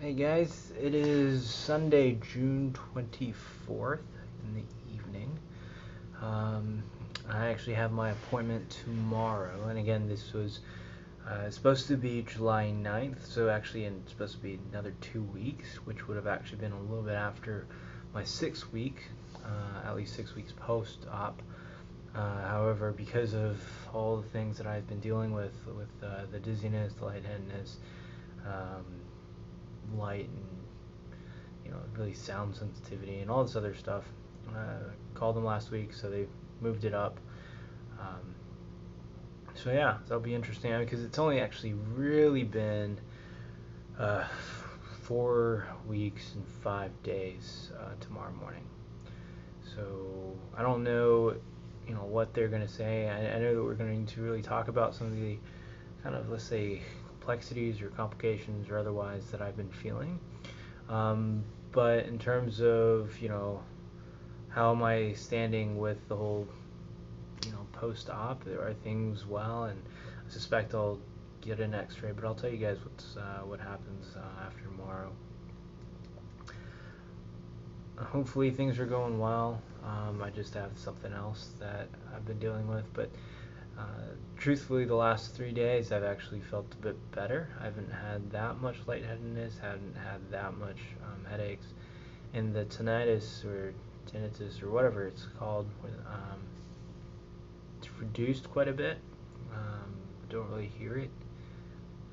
Hey guys, it is Sunday, June 24th in the evening. Um, I actually have my appointment tomorrow, and again, this was supposed to be July 9th, so actually it's supposed to be another 2 weeks, which would have actually been a little bit after my 6 week, at least 6 weeks post-op. However, because of all the things that I've been dealing with the dizziness, the lightheadedness, um, light and really sound sensitivity and all this other stuff. Called them last week, so they moved it up. Um, so yeah, that'll be interesting because it's only actually really been uh, 4 weeks and 5 days tomorrow morning. So I don't know, what they're gonna say. I know that we're going to really talk about some of the kind of, let's say, complexities or complications or otherwise that I've been feeling. Um, but in terms of, how am I standing with the whole, post-op? Are things well? And I suspect I'll get an X-ray, but I'll tell you guys what happens after tomorrow. Hopefully things are going well. I just have something else that I've been dealing with, but truthfully, the last 3 days I've actually felt a bit better. I haven't had that much lightheadedness, haven't had that much headaches, and the tinnitus or whatever it's called, it's reduced quite a bit. I don't really hear it.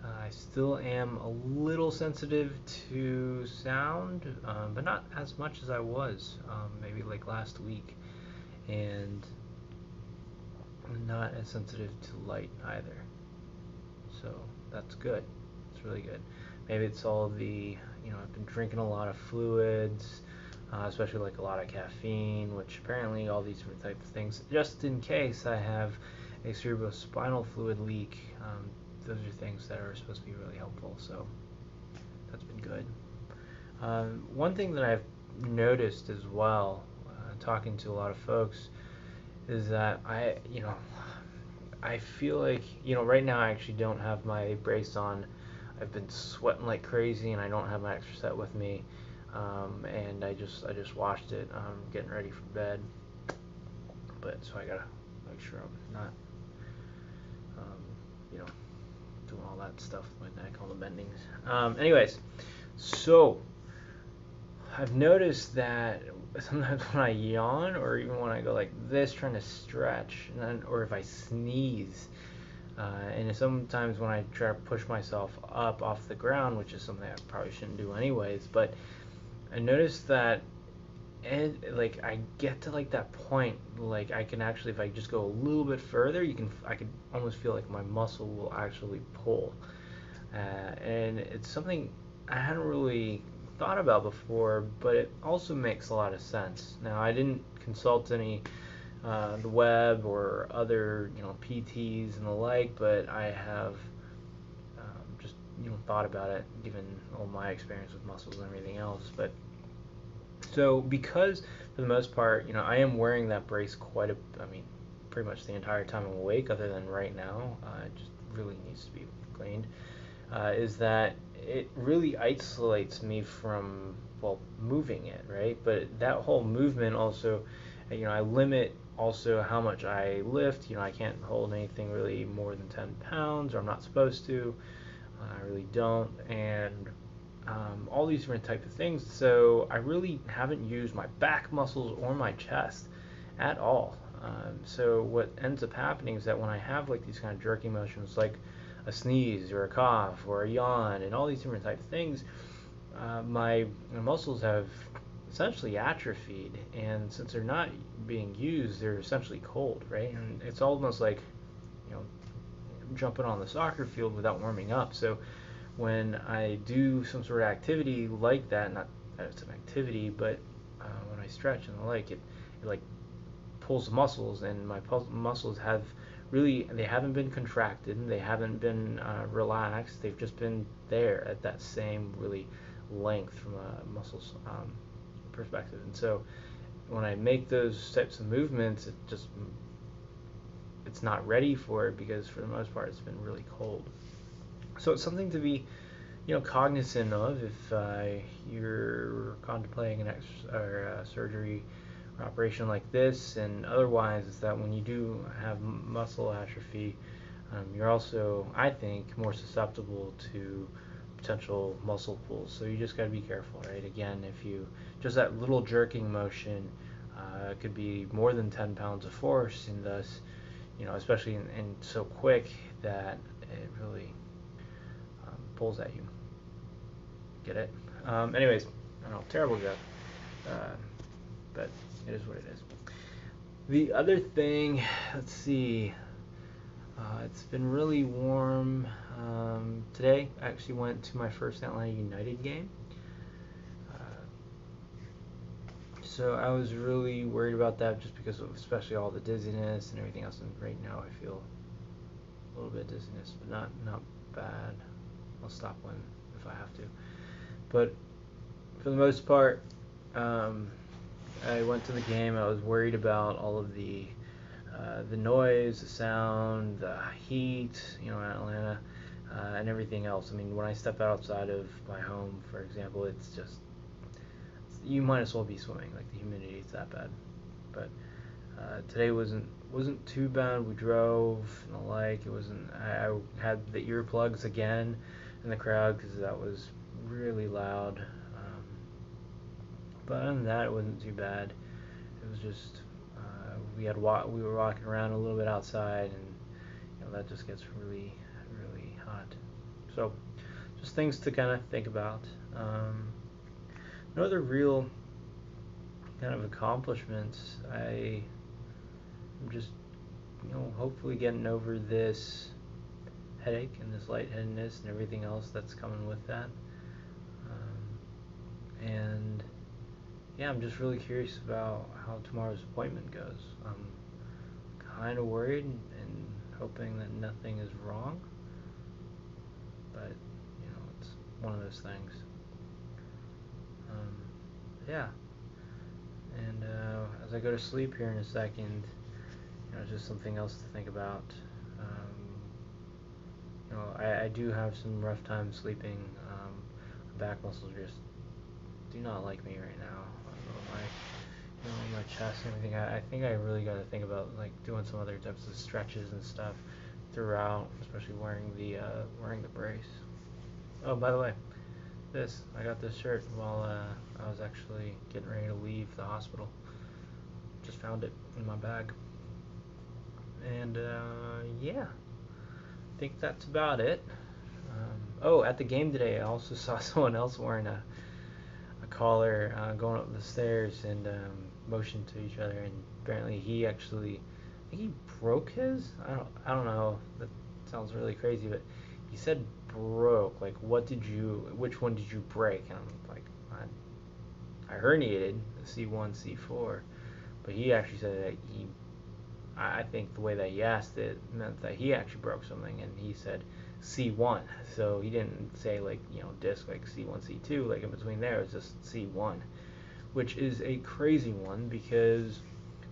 I still am a little sensitive to sound, but not as much as I was maybe like last week, and not as sensitive to light either. So that's good. It's really good. Maybe it's all the, I've been drinking a lot of fluids, especially like a lot of caffeine, which apparently all these different types of things, just in case I have a cerebrospinal fluid leak. Those are things that are supposed to be really helpful. So that's been good. One thing that I've noticed as well, talking to a lot of folks, is that I feel like, right now I actually don't have my brace on. I've been sweating like crazy, and I don't have my extra set with me. And I just washed it. Getting ready for bed, but so I gotta make sure I'm not, um, you know, doing all that stuff with my neck, all the bendings. Anyways, so I've noticed that sometimes when I yawn, or even when I go like this trying to stretch, or if I sneeze, and sometimes when I try to push myself up off the ground, which is something I probably shouldn't do anyways, but I noticed that, and like I get to like that point, like I can actually, if I just go a little bit further, I could almost feel like my muscle will actually pull, and it's something I hadn't really thought about before, but it also makes a lot of sense. Now, I didn't consult any the web or other PTs and the like, but I have just thought about it given all my experience with muscles and everything else. But so because for the most part, I am wearing that brace I mean, pretty much the entire time I'm awake, other than right now. It just really needs to be cleaned. Is that it really isolates me from, well, moving it, right? But that whole movement also, I limit also how much I lift. I can't hold anything really more than 10 pounds, or I'm not supposed to. I really don't. And all these different types of things. So I really haven't used my back muscles or my chest at all. So what ends up happening is that when I have like these kind of jerky motions, like a sneeze or a cough or a yawn and all these different types of things, my muscles have essentially atrophied, and since they're not being used, they're essentially cold, right? And it's almost like, you know, jumping on the soccer field without warming up. So when I do some sort of activity like that, not that it's an activity, but when I stretch and the like, it like pulls the muscles, and my muscles they haven't been contracted, they haven't been relaxed, they've just been there at that same really length from a muscles perspective. And so when I make those types of movements, it's not ready for it, because for the most part it's been really cold. So it's something to be cognizant of if you're contemplating an surgery or operation like this, and otherwise is that when you do have muscle atrophy, you're also, I think, more susceptible to potential muscle pulls. So you just got to be careful, right? Again, if you just that little jerking motion could be more than 10 pounds of force, and thus, especially in so quick that it really pulls at you. Get it? Anyways, I don't know, terrible joke, but it is what it is. The other thing, let's see. It's been really warm. Today, I actually went to my first Atlanta United game. So I was really worried about that just because of especially all the dizziness and everything else. And right now I feel a little bit of dizziness, but not bad. I'll stop when if I have to. But for the most part, I went to the game. I was worried about all of the noise, the sound, the heat, in Atlanta, and everything else. I mean, when I step outside of my home, for example, it's just you might as well be swimming. Like the humidity is that bad. But today wasn't too bad. We drove and the like. It wasn't. I had the earplugs again in the crowd because that was really loud. But other than that, it wasn't too bad. It was just we were walking around a little bit outside, and that just gets really really hot. So just things to kind of think about. No other real kind of accomplishments. I'm just hopefully getting over this headache and this lightheadedness and everything else that's coming with that. And yeah, I'm just really curious about how tomorrow's appointment goes. I'm kind of worried and hoping that nothing is wrong, but it's one of those things. Yeah, and as I go to sleep here in a second, it's just something else to think about. I do have some rough time sleeping. My back muscles just do not like me right now. My chest and everything. I think I really got to think about like doing some other types of stretches and stuff throughout, especially wearing the brace. Oh, by the way, I got this shirt while I was actually getting ready to leave the hospital. Just found it in my bag. And yeah, I think that's about it. At the game today, I also saw someone else wearing a collar going up the stairs and motioned to each other. And apparently, I think he broke his. I don't know. That sounds really crazy, but he said broke. Like, which one did you break? And I'm like, I herniated the C1, C4, but he actually said that I think the way that he asked it meant that he actually broke something, and he said C1. So he didn't say like disc like C1, C2, like in between there. It was just C1, which is a crazy one because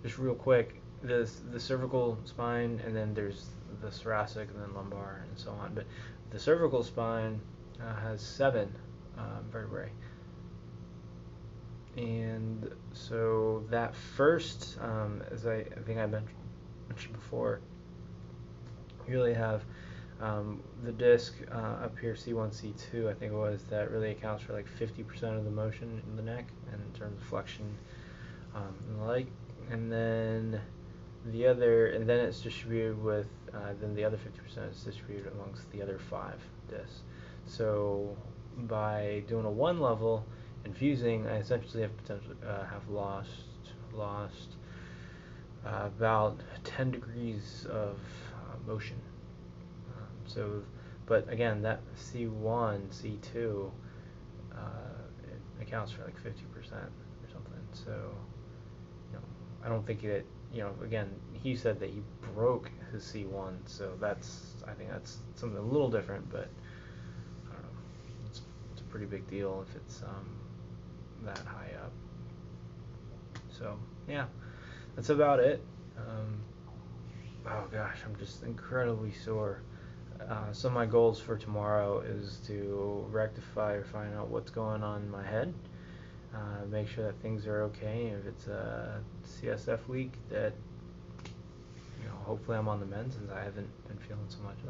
just real quick, the cervical spine, and then there's the thoracic, and then lumbar, and so on. But the cervical spine has 7 vertebrae, and so that first, as I think I mentioned before, you really have the disc up here, C1, C2, I think it was, that really accounts for like 50% of the motion in the neck and in terms of flexion and the like. And then it's distributed with, then the other 50% is distributed amongst the other 5 discs. So by doing a 1 level and fusing, I essentially have lost about 10 degrees of motion. But again, that C1, C2, it accounts for like 50% or something. So, I don't think that, again, he said that he broke his C1, so I think that's something a little different, but I don't know. It's a pretty big deal if it's that high up. So, yeah, that's about it. Oh gosh, I'm just incredibly sore. Some of my goals for tomorrow is to rectify or find out what's going on in my head, make sure that things are okay. If it's a CSF week, that hopefully I'm on the mend since I haven't been feeling so much of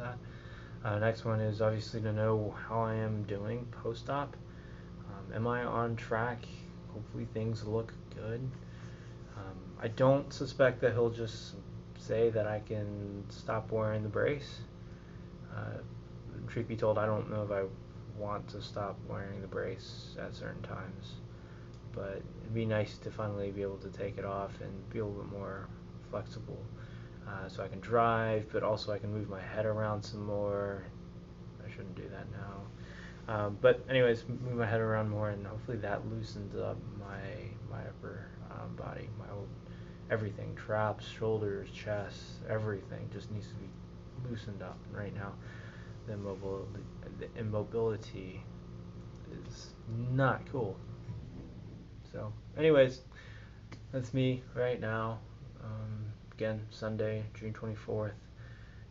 that. Next one is obviously to know how I am doing post-op. Am I on track? Hopefully things look good. I don't suspect that he'll just say that I can stop wearing the brace. Truth be told, I don't know if I want to stop wearing the brace at certain times, but it'd be nice to finally be able to take it off and be a little bit more flexible, so I can drive, but also I can move my head around some more. I shouldn't do that now, but anyways, move my head around more, and hopefully that loosens up my upper body, my whole everything, traps, shoulders, chest, everything just needs to be loosened up. And right now, the immobility is not cool. So, anyways, that's me right now. Again, Sunday, June 24th.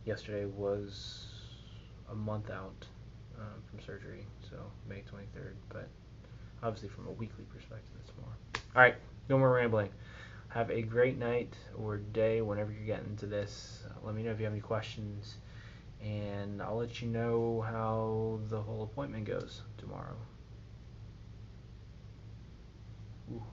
Yesterday was a month out from surgery, so May 23rd. But obviously, from a weekly perspective, it's more. All right, no more rambling. Have a great night or day whenever you're getting to this. Let me know if you have any questions, and I'll let you know how the whole appointment goes tomorrow. Ooh.